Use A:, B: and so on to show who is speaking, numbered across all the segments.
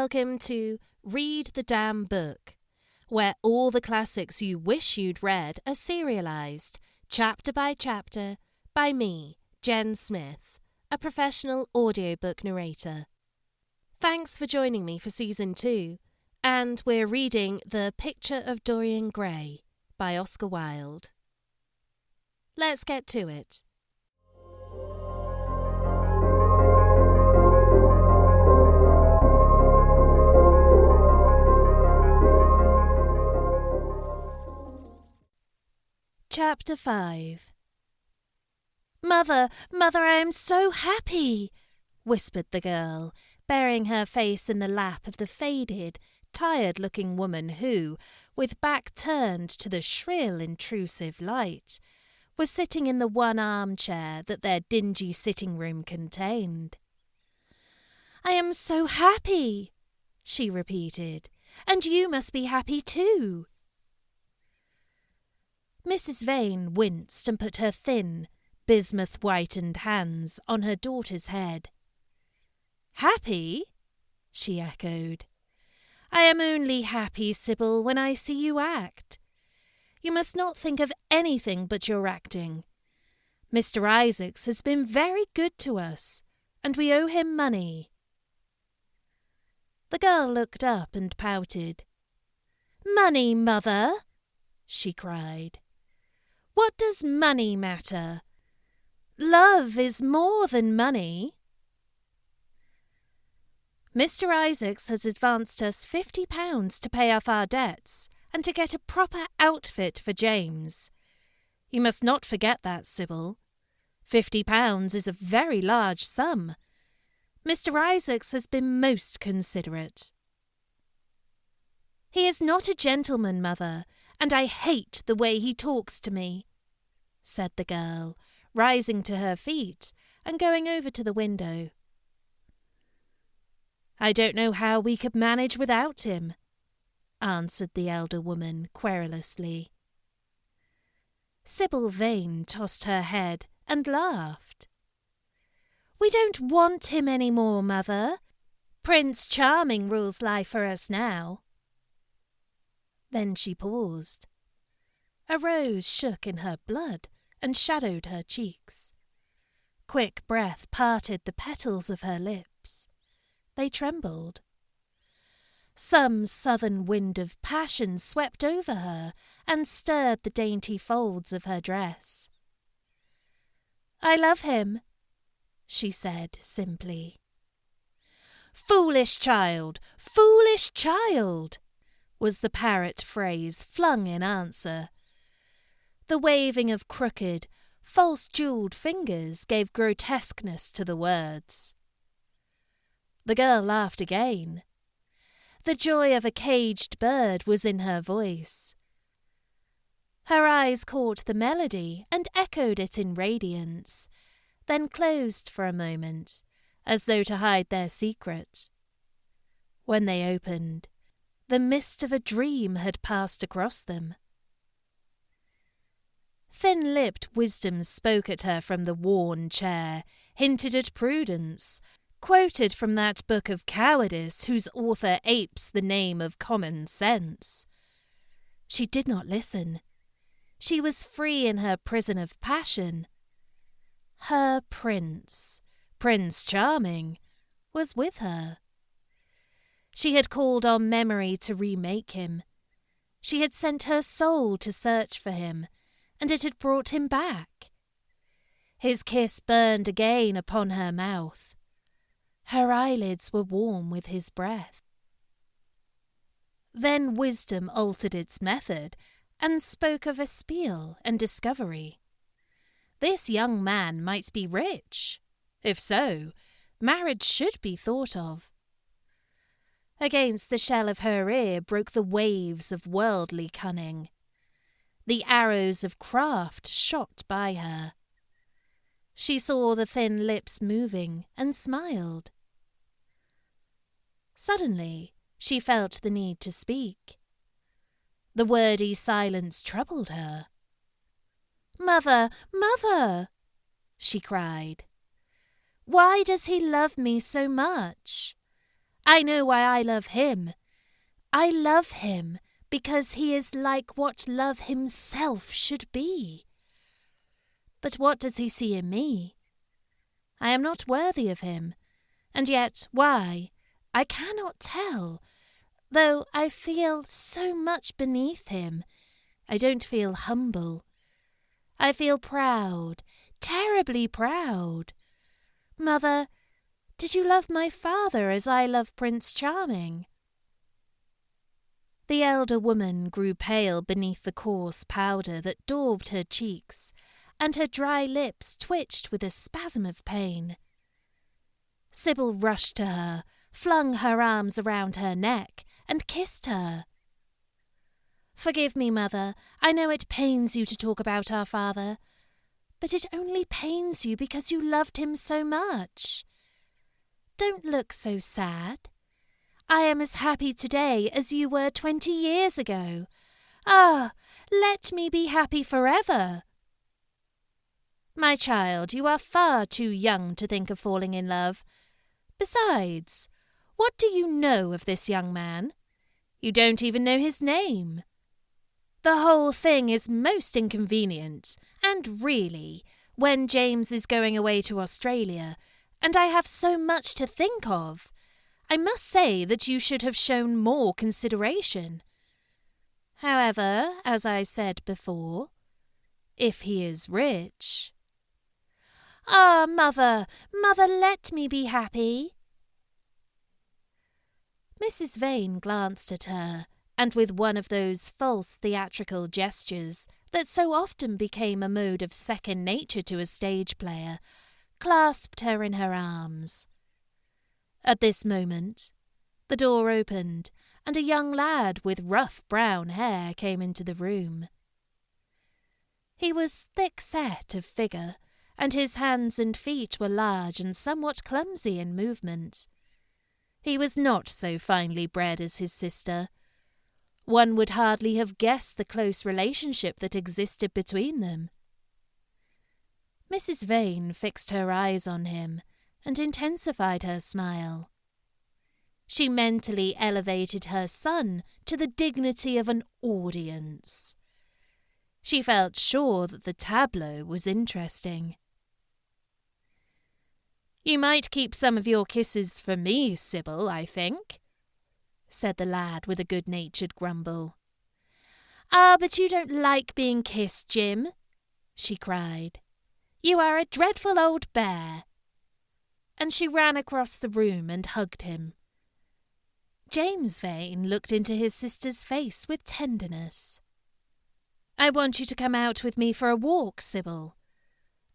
A: welcome to Read the Damn Book, where all the classics you wish you'd read are serialized, chapter by chapter, by me, Jen Smith, a professional audiobook narrator. Thanks for joining me for Season 2, and we're reading The Picture of Dorian Gray by Oscar Wilde. Let's get to it. Chapter 5. Mother, I am so happy, whispered the girl, burying her face in the lap of the faded, tired-looking woman who, with back turned to the shrill, intrusive light, was sitting in the one armchair that their dingy sitting-room contained. I am so happy, she repeated, and you must be happy too. Mrs. Vane winced and put her thin, bismuth-whitened hands on her daughter's head. Happy? She echoed. I am only happy, Sibyl, when I see you act. You must not think of anything but your acting. Mr. Isaacs has been very good to us, and we owe him money. The girl looked up and pouted. Money, mother, she cried. What does money matter? Love is more than money. Mr. Isaacs has advanced us £50 to pay off our debts and to get a proper outfit for James. You must not forget that, Sibyl. £50 is a very large sum. Mr. Isaacs has been most considerate. He is not a gentleman, mother, and I hate the way he talks to me, said the girl, rising to her feet and going over to the window. I don't know how we could manage without him, answered the elder woman querulously. Sibyl Vane tossed her head and laughed. We don't want him any more, mother. Prince Charming rules life for us now. Then she paused. A rose shook in her blood and shadowed her cheeks. Quick breath parted the petals of her lips. They trembled. Some southern wind of passion swept over her and stirred the dainty folds of her dress. I love him, she said simply. Foolish child, was the parrot phrase flung in answer. The waving of crooked, false-jewelled fingers gave grotesqueness to the words. The girl laughed again. The joy of a caged bird was in her voice. Her eyes caught the melody and echoed it in radiance, then closed for a moment, as though to hide their secret. When they opened, the mist of a dream had passed across them. Thin-lipped wisdom spoke at her from the worn chair, hinted at prudence, quoted from that book of cowardice whose author apes the name of common sense. She did not listen. She was free in her prison of passion. Her prince, Prince Charming, was with her. She had called on memory to remake him. She had sent her soul to search for him, and it had brought him back. His kiss burned again upon her mouth. Her eyelids were warm with his breath. Then wisdom altered its method and spoke of espial and discovery. This young man might be rich. If so, marriage should be thought of. Against the shell of her ear broke the waves of worldly cunning. The arrows of craft shot by her. She saw the thin lips moving and smiled. Suddenly, she felt the need to speak. The wordy silence troubled her. Mother, she cried. Why does he love me so much? I know why I love him. I love him because he is like what love himself should be. But what does he see in me? I am not worthy of him, and yet why, I cannot tell. Though I feel so much beneath him, I don't feel humble. I feel proud, terribly proud. Mother, did you love my father as I love Prince Charming? The elder woman grew pale beneath the coarse powder that daubed her cheeks, and her dry lips twitched with a spasm of pain. Sibyl rushed to her, flung her arms around her neck, and kissed her. Forgive me, Mother. I know it pains you to talk about our father, but it only pains you because you loved him so much. Don't look so sad. I am as happy today as you were 20 years ago. Ah, let me be happy forever. My child, you are far too young to think of falling in love. Besides, what do you know of this young man? You don't even know his name. The whole thing is most inconvenient, and really, when James is going away to Australia, and I have so much to think of, I must say that you should have shown more consideration. However, as I said before, if he is rich... Ah, Mother, let me be happy. Mrs. Vane glanced at her, and with one of those false theatrical gestures that so often became a mode of second nature to a stage player, clasped her in her arms. At this moment, the door opened, and a young lad with rough brown hair came into the room. He was thick-set of figure, and his hands and feet were large and somewhat clumsy in movement. He was not so finely bred as his sister. One would hardly have guessed the close relationship that existed between them. Mrs. Vane fixed her eyes on him and intensified her smile. She mentally elevated her son to the dignity of an audience. She felt sure that the tableau was interesting. You might keep some of your kisses for me, Sibyl, I think, said the lad with a good-natured grumble. Ah, but you don't like being kissed, Jim, she cried. You are a dreadful old bear. And she ran across the room and hugged him. James Vane looked into his sister's face with tenderness. I want you to come out with me for a walk, Sibyl.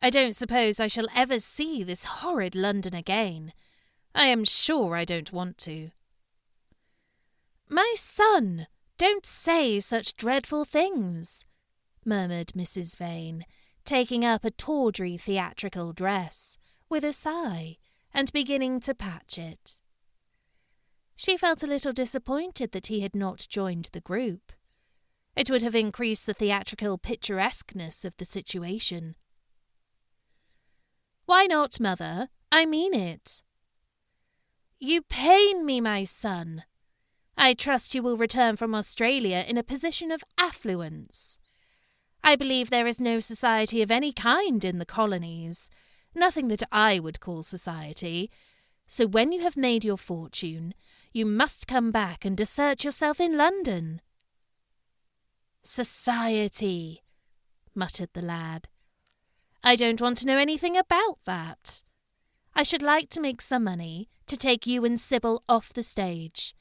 A: I don't suppose I shall ever see this horrid London again. I am sure I don't want to. My son, don't say such dreadful things, murmured Mrs. Vane, taking up a tawdry theatrical dress, with a sigh, and beginning to patch it. She felt a little disappointed that he had not joined the group. It would have increased the theatrical picturesqueness of the situation. Why not, Mother? I mean it. You pain me, my son. I trust you will return from Australia in a position of affluence. I believe there is no society of any kind in the colonies, nothing that I would call society. So when you have made your fortune, you must come back and assert yourself in London. Society, muttered the lad. I don't want to know anything about that. I should like to make some money to take you and Sibyl off the stage.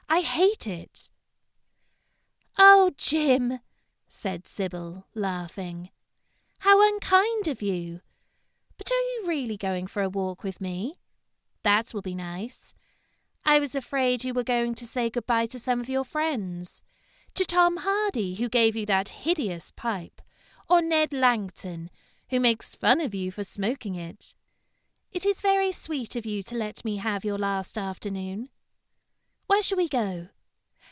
A: I hate it. Oh, Jim, said Sibyl, laughing. How unkind of you. But are you really going for a walk with me? That will be nice. I was afraid you were going to say goodbye to some of your friends. To Tom Hardy, who gave you that hideous pipe, or Ned Langton, who makes fun of you for smoking it. It is very sweet of you to let me have your last afternoon. Where shall we go?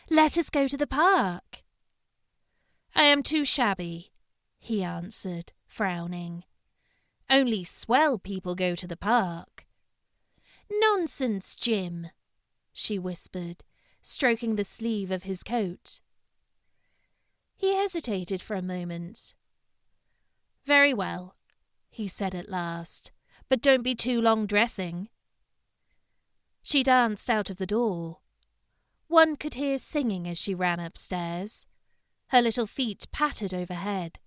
A: Let us go to the park. I am too shabby, he answered, frowning. Only swell people go to the park. Nonsense, Jim. she whispered, stroking the sleeve of his coat. He hesitated for a moment. "Very well," he said at last, "but don't be too long dressing." She danced out of the door. One could hear singing as she ran upstairs. Her little feet pattered overhead.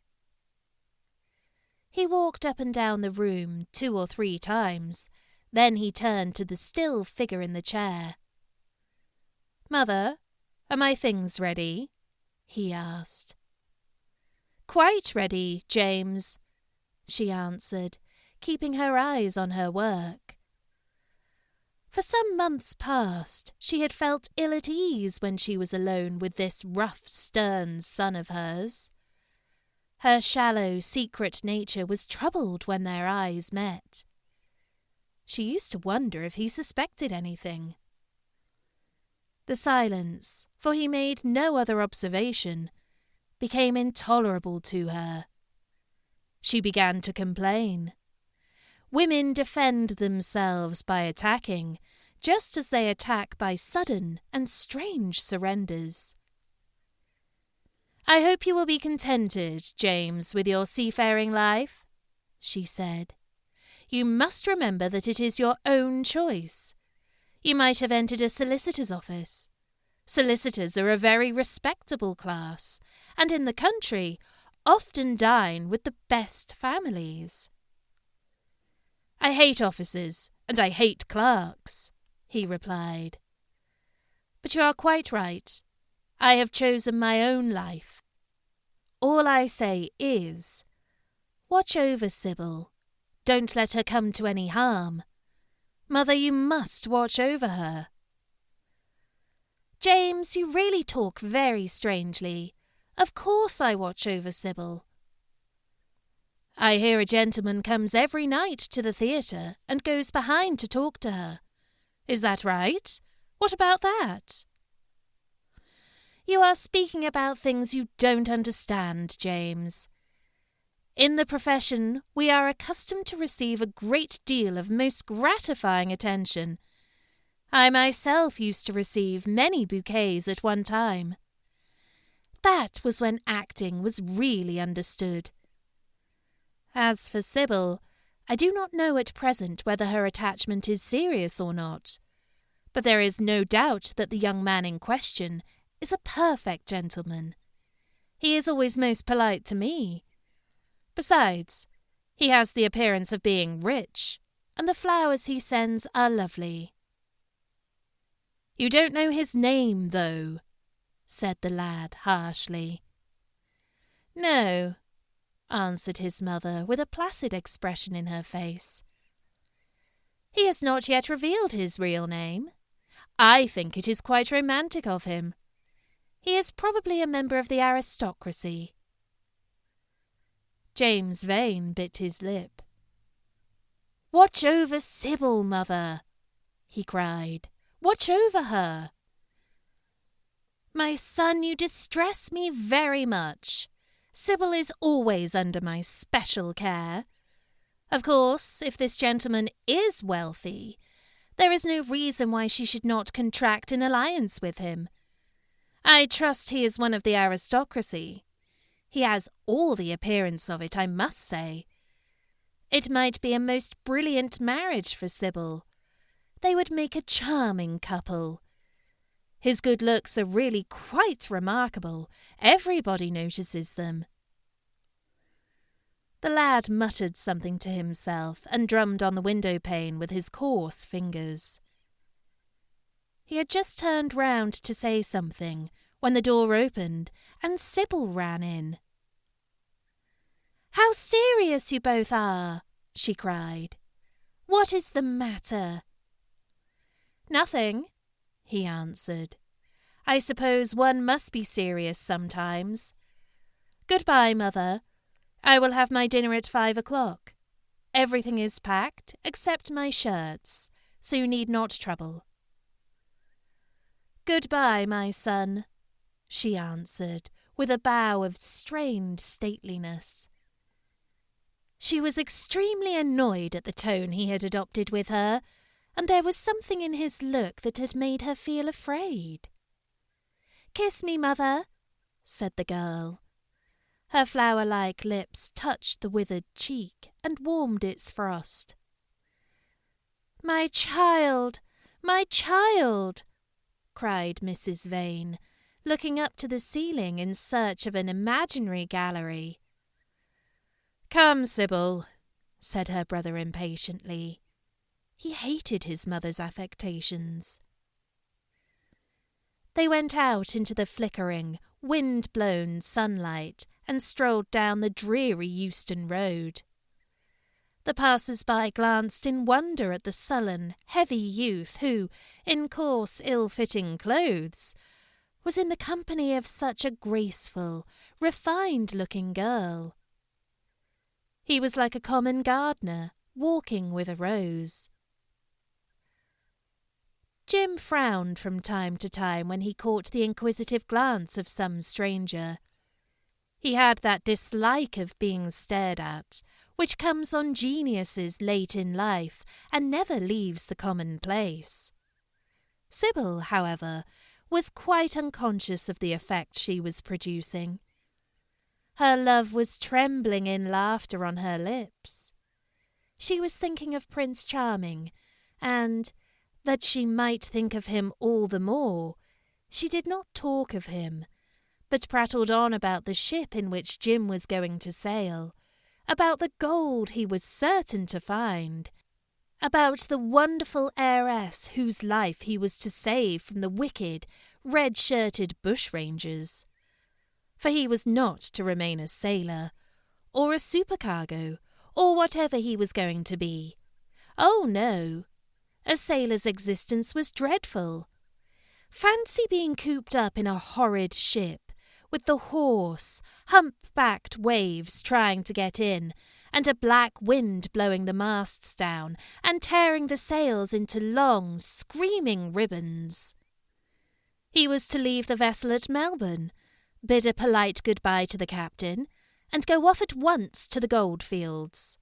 A: He walked up and down the room 2 or 3 times. Then he turned to the still figure in the chair. "Mother, are my things ready?" he asked. "Quite ready, James," she answered, keeping her eyes on her work. For some months past, she had felt ill at ease when she was alone with this rough, stern son of hers. Her shallow, secret nature was troubled when their eyes met. She used to wonder if he suspected anything. The silence, for he made no other observation, became intolerable to her. She began to complain. Women defend themselves by attacking, just as they attack by sudden and strange surrenders. "I hope you will be contented, James, with your seafaring life," she said. "You must remember that it is your own choice. You might have entered a solicitor's office. Solicitors are a very respectable class, and in the country often dine with the best families." "I hate offices, and I hate clerks," he replied. "But you are quite right. I have chosen my own life. All I say is, watch over Sibyl. Don't let her come to any harm. Mother, you must watch over her." "James, you really talk very strangely. Of course I watch over Sibyl." "I hear a gentleman comes every night to the theatre and goes behind to talk to her. Is that right? What about that?" "You are speaking about things you don't understand, James. In the profession, we are accustomed to receive a great deal of most gratifying attention. I myself used to receive many bouquets at one time. That was when acting was really understood. As for Sibyl, I do not know at present whether her attachment is serious or not, but there is no doubt that the young man in question is a perfect gentleman. He is always most polite to me. Besides, he has the appearance of being rich, and the flowers he sends are lovely." "You don't know his name, though," said the lad harshly. "No," answered his mother with a placid expression in her face. "He has not yet revealed his real name. I think it is quite romantic of him. He is probably a member of the aristocracy." James Vane bit his lip. "Watch over Sibyl, mother," he cried. "Watch over her." "My son, you distress me very much. Sibyl is always under my special care. Of course, if this gentleman is wealthy, there is no reason why she should not contract an alliance with him. I trust he is one of the aristocracy. He has all the appearance of it, I must say. It might be a most brilliant marriage for Sibyl. They would make a charming couple. His good looks are really quite remarkable. Everybody notices them." The lad muttered something to himself and drummed on the window-pane with his coarse fingers. He had just turned round to say something when the door opened and Sibyl ran in. "How serious you both are!" she cried. "What is the matter?" "Nothing," he answered. "I suppose one must be serious sometimes. Good-bye, mother. I will have my dinner at 5 o'clock. Everything is packed except my shirts, so you need not trouble." "Good-bye, my son," she answered, with a bow of strained stateliness. She was extremely annoyed at the tone he had adopted with her, and there was something in his look that had made her feel afraid. "Kiss me, mother," said the girl. Her flower-like lips touched the withered cheek and warmed its frost. "My child! My child!" cried Mrs. Vane, looking up to the ceiling in search of an imaginary gallery. "Come, Sibyl," said her brother impatiently. He hated his mother's affectations. They went out into the flickering, wind-blown sunlight and strolled down the dreary Euston Road. The passers-by glanced in wonder at the sullen, heavy youth who, in coarse, ill-fitting clothes, was in the company of such a graceful, refined-looking girl. He was like a common gardener, walking with a rose. Jim frowned from time to time when he caught the inquisitive glance of some stranger. He had that dislike of being stared at, which comes on geniuses late in life and never leaves the commonplace. Sibyl, however, was quite unconscious of the effect she was producing. Her love was trembling in laughter on her lips. She was thinking of Prince Charming, and, that she might think of him all the more, she did not talk of him, but prattled on about the ship in which Jim was going to sail, about the gold he was certain to find, about the wonderful heiress whose life he was to save from the wicked, red-shirted bushrangers. For he was not to remain a sailor, or a supercargo, or whatever he was going to be. Oh, no! A sailor's existence was dreadful. Fancy being cooped up in a horrid ship, with the hoarse, hump-backed waves trying to get in, and a black wind blowing the masts down and tearing the sails into long, screaming ribbons. He was to leave the vessel at Melbourne, bid a polite goodbye to the captain, and go off at once to the goldfields.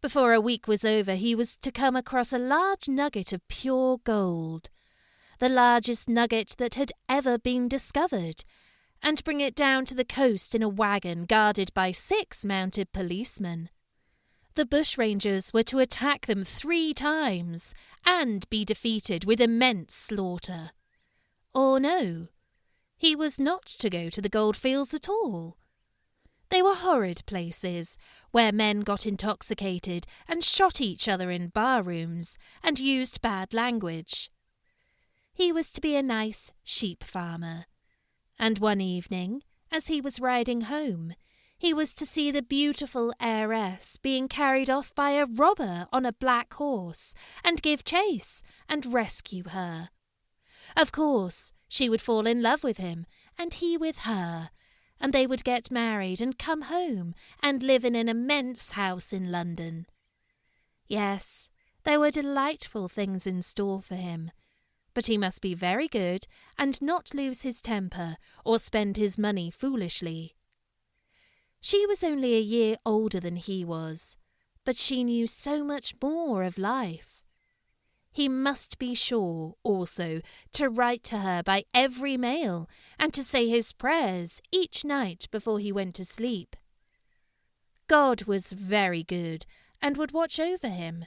A: Before a week was over, he was to come across a large nugget of pure gold, the largest nugget that had ever been discovered, and bring it down to the coast in a wagon guarded by 6 mounted policemen. The bushrangers were to attack them 3 times and be defeated with immense slaughter. Or no, he was not to go to the goldfields at all. They were horrid places, where men got intoxicated and shot each other in bar-rooms and used bad language. He was to be a nice sheep farmer, and one evening, as he was riding home, he was to see the beautiful heiress being carried off by a robber on a black horse, and give chase and rescue her. Of course, she would fall in love with him, and he with her, and they would get married and come home and live in an immense house in London. Yes, there were delightful things in store for him, but he must be very good and not lose his temper or spend his money foolishly. She was only a year older than he was, but she knew so much more of life. He must be sure, also, to write to her by every mail and to say his prayers each night before he went to sleep. God was very good and would watch over him.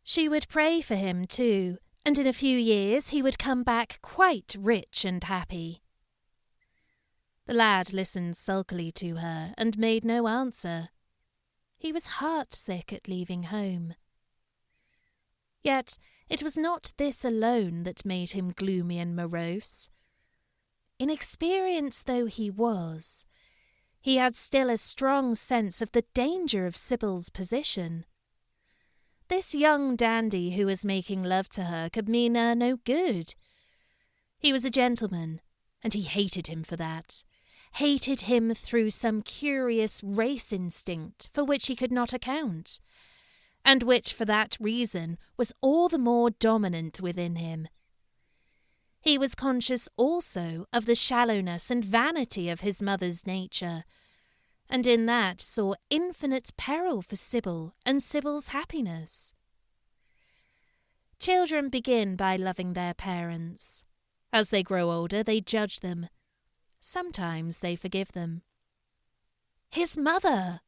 A: She would pray for him too, and in a few years he would come back quite rich and happy. The lad listened sulkily to her and made no answer. He was heart-sick at leaving home. Yet it was not this alone that made him gloomy and morose. Inexperienced though he was, he had still a strong sense of the danger of Sibyl's position. This young dandy who was making love to her could mean her no good. He was a gentleman, and he hated him for that, hated him through some curious race instinct for which he could not account, and which for that reason was all the more dominant within him. He was conscious also of the shallowness and vanity of his mother's nature, and in that saw infinite peril for Sibyl and Sibyl's happiness. Children begin by loving their parents. As they grow older, they judge them. Sometimes they forgive them. His mother!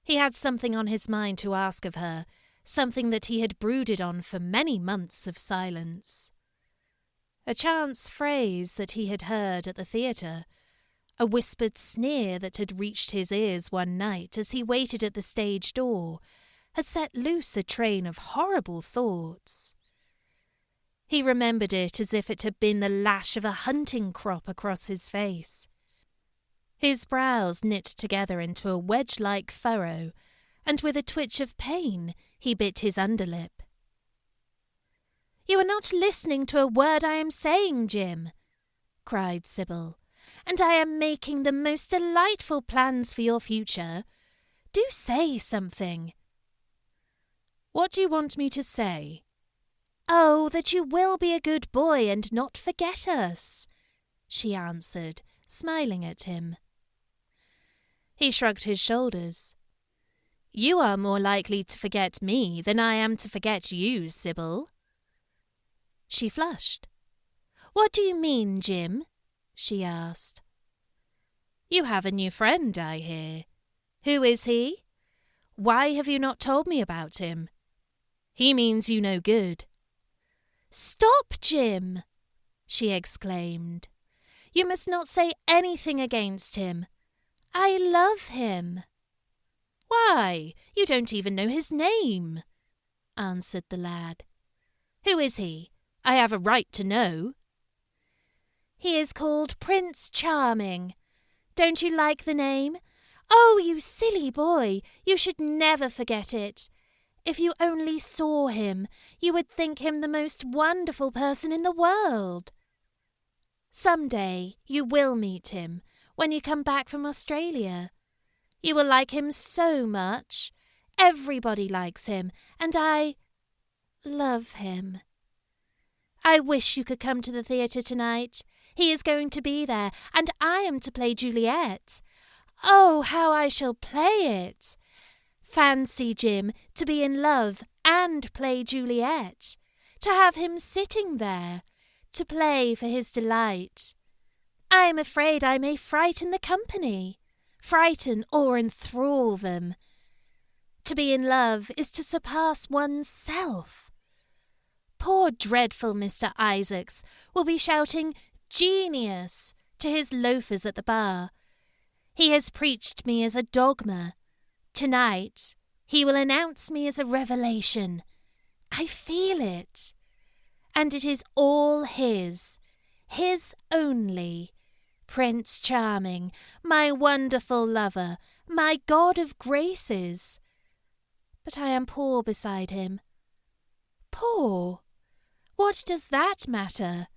A: He had something on his mind to ask of her, something that he had brooded on for many months of silence. A chance phrase that he had heard at the theatre, a whispered sneer that had reached his ears one night as he waited at the stage door, had set loose a train of horrible thoughts. He remembered it as if it had been the lash of a hunting crop across his face. His brows knit together into a wedge-like furrow, and with a twitch of pain he bit his underlip. "You are not listening to a word I am saying, Jim," cried Sibyl, "and I am making the most delightful plans for your future. Do say something." "What do you want me to say?" "Oh, that you will be a good boy and not forget us," she answered, smiling at him. He shrugged his shoulders. "You are more likely to forget me than I am to forget you, Sibyl." She flushed. "What do you mean, Jim?" she asked. "You have a new friend, I hear. Who is he? Why have you not told me about him? He means you no good." "Stop, Jim!" she exclaimed. "You must not say anything against him. I love him." "Why, you don't even know his name," answered the lad. "Who is he? I have a right to know." "He is called Prince Charming. Don't you like the name? Oh, you silly boy, you should never forget it. If you only saw him, you would think him the most wonderful person in the world. Some day you will meet him when you come back from Australia. You will like him so much. Everybody likes him, and I love him. I wish you could come to the theatre tonight. He is going to be there, and I am to play Juliet. Oh, how I shall play it! Fancy, Jim, to be in love and play Juliet, to have him sitting there, to play for his delight. I am afraid I may frighten the company, frighten or enthrall them. To be in love is to surpass one's self. Poor dreadful Mr. Isaacs will be shouting 'Genius' to his loafers at the bar. He has preached me as a dogma. Tonight he will announce me as a revelation. I feel it. And it is all his only. Prince Charming, my wonderful lover, my god of graces. But I am poor beside him. Poor? What does that matter?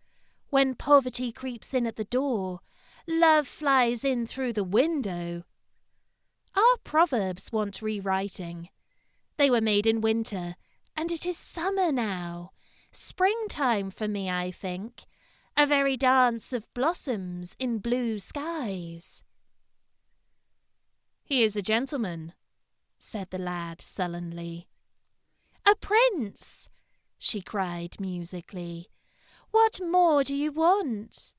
A: When poverty creeps in at the door, love flies in through the window. Our proverbs want rewriting. They were made in winter, and it is summer now. Springtime for me, I think. A very dance of blossoms in blue skies." "He is a gentleman," said the lad sullenly. "A prince!" she cried musically. "What more do you want?"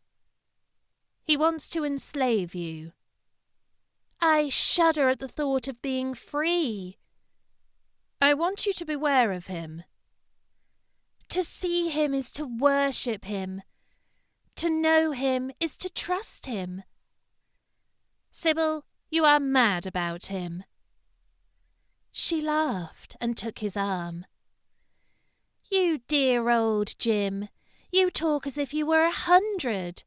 A: "He wants to enslave you." "I shudder at the thought of being free." "I want you to beware of him." "To see him is to worship him. To know him is to trust him." "Sibyl, you are mad about him." She laughed and took his arm. "You dear old Jim, you talk as if you were 100.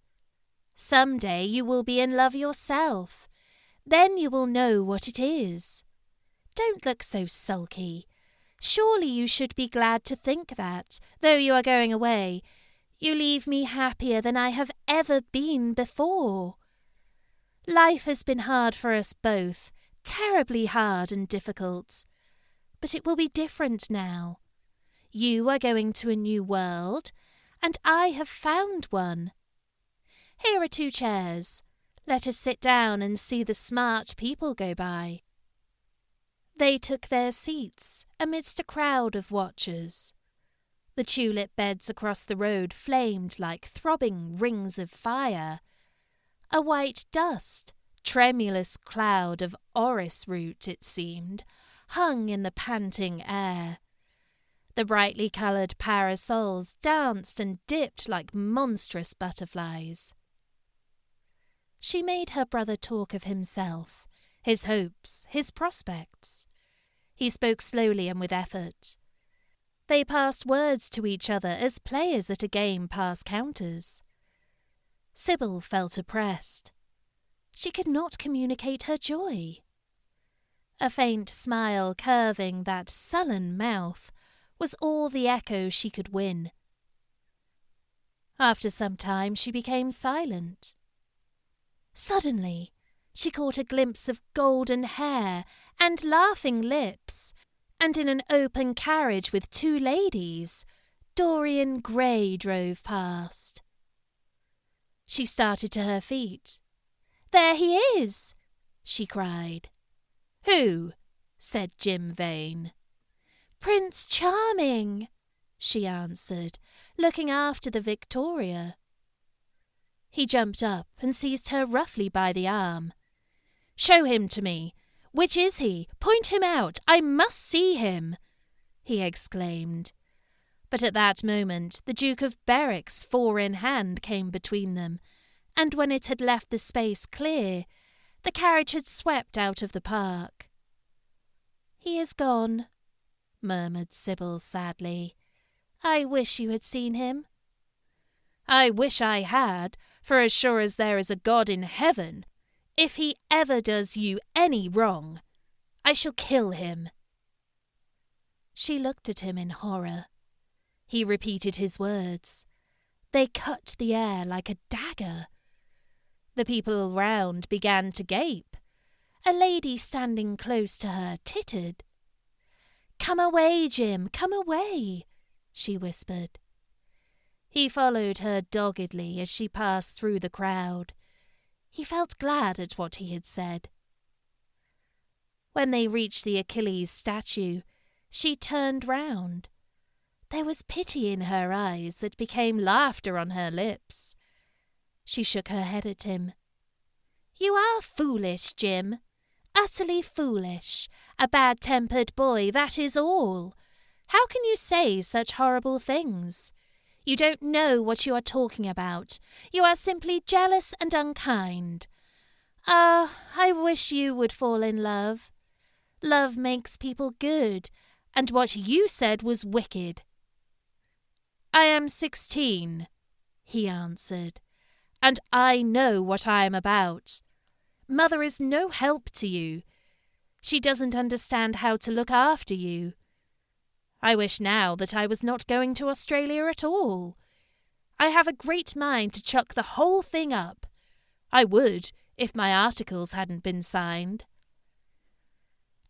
A: Some day you will be in love yourself. Then you will know what it is. Don't look so sulky. Surely you should be glad to think that, though you are going away, you leave me happier than I have ever been before. Life has been hard for us both, terribly hard and difficult. But it will be different now. You are going to a new world, and I have found one. Here are 2 chairs. Let us sit down and see the smart people go by." They took their seats amidst a crowd of watchers. The tulip beds across the road flamed like throbbing rings of fire. A white dust, tremulous cloud of orris root, it seemed, hung in the panting air. The brightly coloured parasols danced and dipped like monstrous butterflies. She made her brother talk of himself, his hopes, his prospects. He spoke slowly and with effort. They passed words to each other as players at a game pass counters. Sibyl felt oppressed. She could not communicate her joy. A faint smile curving that sullen mouth was all the echo she could win. After some time she became silent. Suddenly she caught a glimpse of golden hair and laughing lips, and in an open carriage with two ladies, Dorian Gray drove past. She started to her feet. "There he is!" she cried. "Who?" said Jim Vane. "Prince Charming," she answered, looking after the Victoria. He jumped up and seized her roughly by the arm. "Show him to me. Which is he? Point him out. I must see him," he exclaimed. But at that moment the Duke of Berwick's four-in-hand came between them, and when it had left the space clear, the carriage had swept out of the park. "He is gone," murmured Sibyl sadly. "I wish you had seen him." "I wish I had, for as sure as there is a God in heaven, if he ever does you any wrong, I shall kill him." She looked at him in horror. He repeated his words. They cut the air like a dagger. The people around began to gape. A lady standing close to her tittered. "Come away, Jim, come away," she whispered. He followed her doggedly as she passed through the crowd. He felt glad at what he had said. When they reached the Achilles statue, she turned round. There was pity in her eyes that became laughter on her lips. She shook her head at him. "You are foolish, Jim. Utterly foolish. A bad-tempered boy, that is all. How can you say such horrible things? You don't know what you are talking about. You are simply jealous and unkind. Ah, I wish you would fall in love. Love makes people good, and what you said was wicked." "I am 16, he answered, "and I know what I am about. Mother is no help to you. She doesn't understand how to look after you. I wish now that I was not going to Australia at all. I have a great mind to chuck the whole thing up. I would, if my articles hadn't been signed."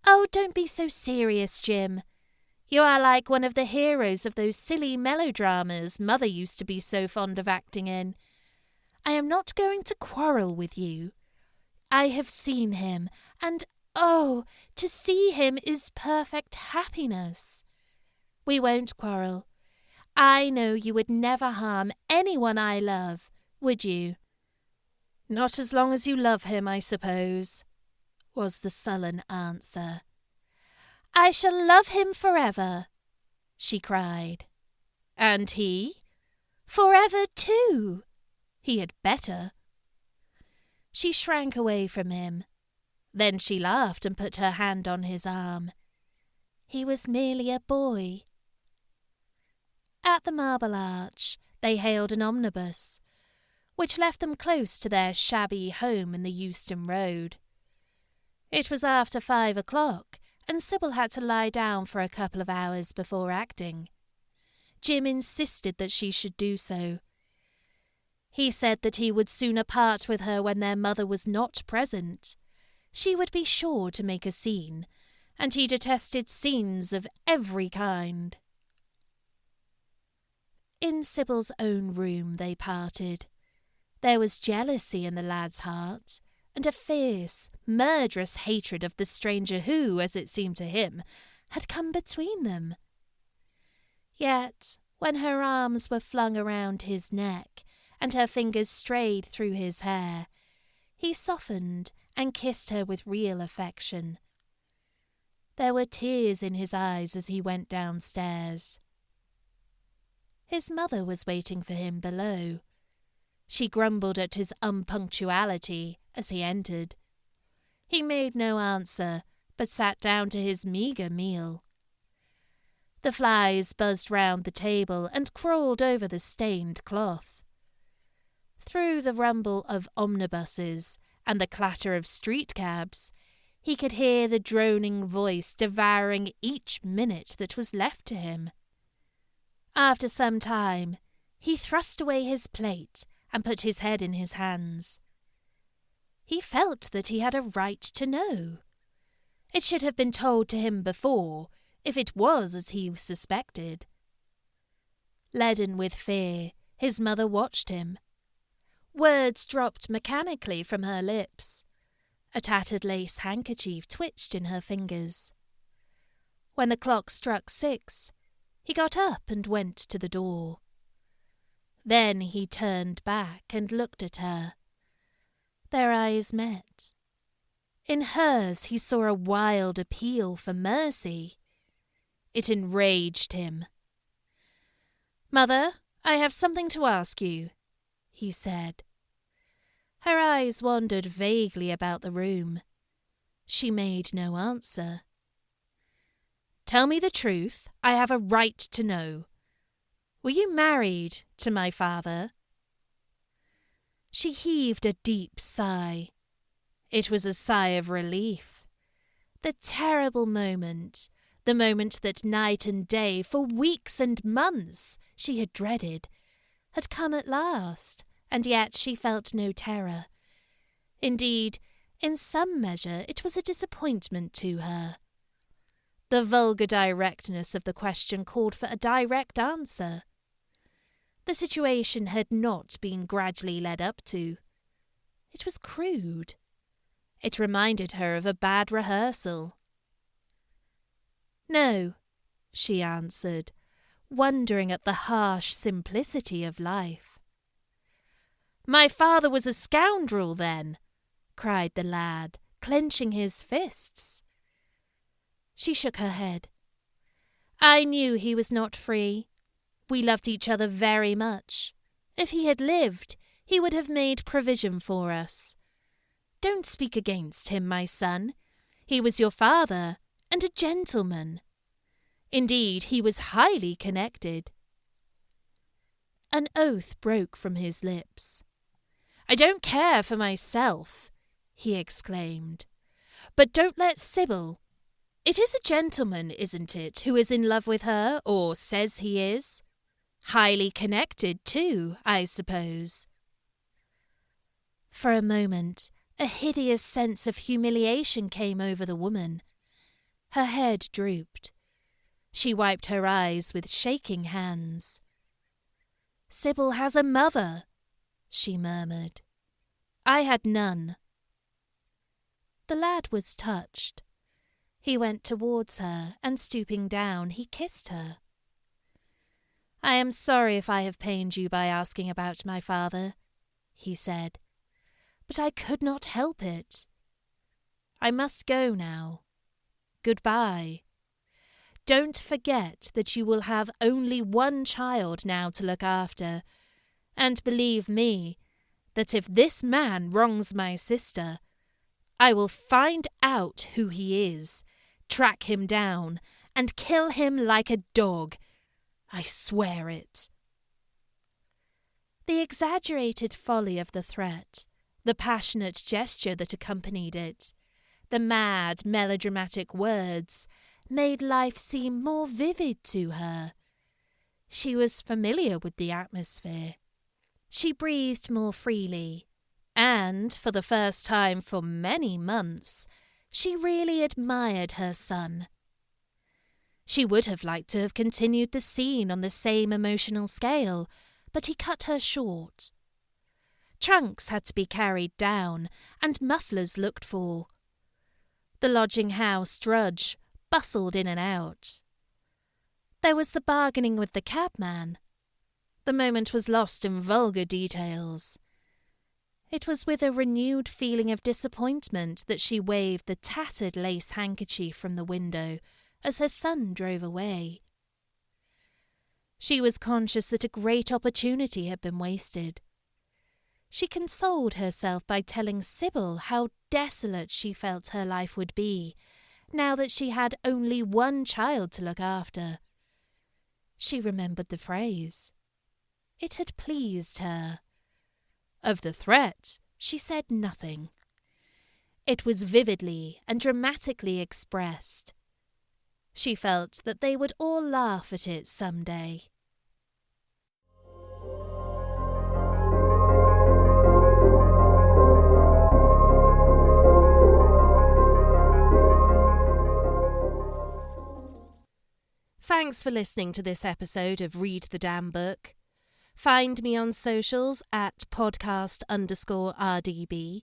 A: "Oh, don't be so serious, Jim. You are like one of the heroes of those silly melodramas Mother used to be so fond of acting in. I am not going to quarrel with you. I have seen him, and oh, to see him is perfect happiness. We won't quarrel. I know you would never harm anyone I love, would you?" "Not as long as you love him, I suppose," was the sullen answer. "I shall love him forever," she cried. "And he?" "Forever too. He had better." She shrank away from him. Then she laughed and put her hand on his arm. He was merely a boy. At the Marble Arch they hailed an omnibus, which left them close to their shabby home in the Euston Road. It was after 5 o'clock, and Sibyl had to lie down for a couple of hours before acting. Jim insisted that she should do so. He said that he would sooner part with her when their mother was not present. She would be sure to make a scene, and he detested scenes of every kind. In Sibyl's own room they parted. There was jealousy in the lad's heart, and a fierce, murderous hatred of the stranger who, as it seemed to him, had come between them. Yet, When her arms were flung around his neck and her fingers strayed through his hair, he softened and kissed her with real affection. There were tears in his eyes as he went downstairs. His mother was waiting for him below. She grumbled at his unpunctuality as he entered. He made no answer, but sat down to his meagre meal. The flies buzzed round the table and crawled over the stained cloth. Through the rumble of omnibuses and the clatter of street cabs, he could hear the droning voice devouring each minute that was left to him. After some time, he thrust away his plate and put his head in his hands. He felt that he had a right to know. It should have been told to him before, if it was as he suspected. Leaden with fear, his mother watched him. Words dropped mechanically from her lips. A tattered lace handkerchief twitched in her fingers. When the clock struck 6, he got up and went to the door. Then he turned back and looked at her. Their eyes met. In hers he saw a wild appeal for mercy. It enraged him. "Mother, I have something to ask you," he said. Her eyes wandered vaguely about the room. She made no answer. "Tell me the truth. I have a right to know. Were you married to my father?" She heaved a deep sigh. It was a sigh of relief. The terrible moment, the moment that night and day, for weeks and months, she had dreaded, had come at last, and yet she felt no terror. Indeed, in some measure it was a disappointment to her. The vulgar directness of the question called for a direct answer. The situation had not been gradually led up to. It was crude. It reminded her of a bad rehearsal. "No," she answered, wondering at the harsh simplicity of life. "My father was a scoundrel, then," cried the lad, clenching his fists. She shook her head. "I knew he was not free. We loved each other very much. If he had lived, he would have made provision for us. Don't speak against him, my son. He was your father, and a gentleman. Indeed, he was highly connected." An oath broke from his lips. "I don't care for myself," he exclaimed. "But don't let Sibyl. It is a gentleman, isn't it, who is in love with her, or says he is? Highly connected, too, I suppose." For a moment, a hideous sense of humiliation came over the woman. Her head drooped. She wiped her eyes with shaking hands. "Sibyl has a mother," she murmured. "I had none." The lad was touched. He went towards her, and stooping down, he kissed her. "I am sorry if I have pained you by asking about my father," he said, "but I could not help it. I must go now. Goodbye. Don't forget that you will have only one child now to look after, and believe me, that if this man wrongs my sister, I will find out who he is, track him down, and kill him like a dog. I swear it." The exaggerated folly of the threat, the passionate gesture that accompanied it, the mad, melodramatic words, made life seem more vivid to her. She was familiar with the atmosphere. She breathed more freely, and, for the first time for many months, she really admired her son. She would have liked to have continued the scene on the same emotional scale, but he cut her short. Trunks had to be carried down, and mufflers looked for. The lodging-house drudge bustled in and out. There was the bargaining with the cabman. The moment was lost in vulgar details. It was with a renewed feeling of disappointment that she waved the tattered lace handkerchief from the window as her son drove away. She was conscious that a great opportunity had been wasted. She consoled herself by telling Sibyl how desolate she felt her life would be, now that she had only one child to look after. She remembered the phrase. It had pleased her. Of the threat, she said nothing. It was vividly and dramatically expressed. She felt that they would all laugh at it some day. Thanks for listening to this episode of Read the Damn Book. Find me on socials at podcast_RDB.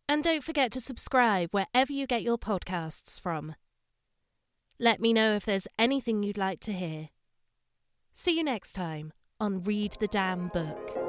A: And don't forget to subscribe wherever you get your podcasts from. Let me know if there's anything you'd like to hear. See you next time on Read the Damn Book.